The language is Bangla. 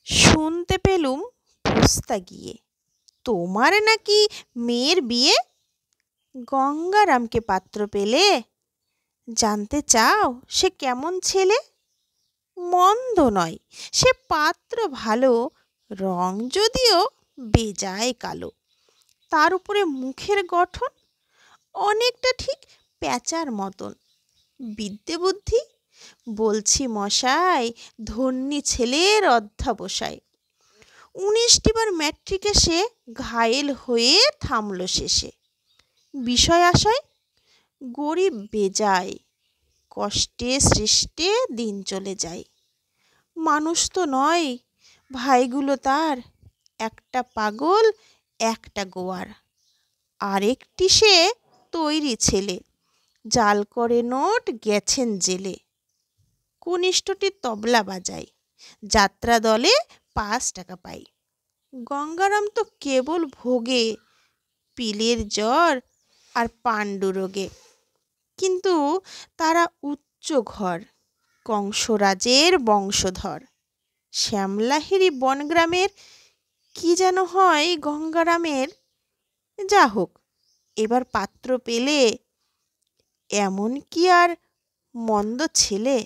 শুনতে পেলুম পোস্তা গিয়ে তোমার নাকি মেয়ের বিয়ে। গঙ্গারামকে পাত্র পেলে? জানতে চাও সে কেমন ছেলে? মন্দ নয়, সে পাত্র ভালো, রং যদিও বেজায় কালো। তার উপরে মুখের গঠন অনেকটা ঠিক প্যাঁচার মতন। বিদ্যে বুদ্ধি বলছি মশাই, ধন্যী ছেলের অধ্যবসায়। 19টি বার ম্যাট্রিকে সে ঘায়েল হয়ে থামল শেষে। বিষয় আশায় গরিব বেজায়, কষ্টে সৃষ্টে দিন চলে যায়। মানুষ তো নয় ভাইগুলো তার, একটা পাগল একটা গোয়ার। আরেকটি সে তৈরি ছেলে, জাল করে নোট গেছেন জেলে। কনিষ্ঠটি তবলা বাজায়, যাত্রা দলে 5 টাকা পাই। গঙ্গারাম তো কেবল ভোগে পিলের জ্বর আর পাণ্ডুরোগে। কিন্তু তারা উচ্চ ঘর, কংসরাজের বংশধর। শ্যামলাহিরি বনগ্রামের কি যেন হয় গঙ্গারামের। যা হোক, এবার পাত্র পেলে, এমন কি আর মন্দ ছেলে?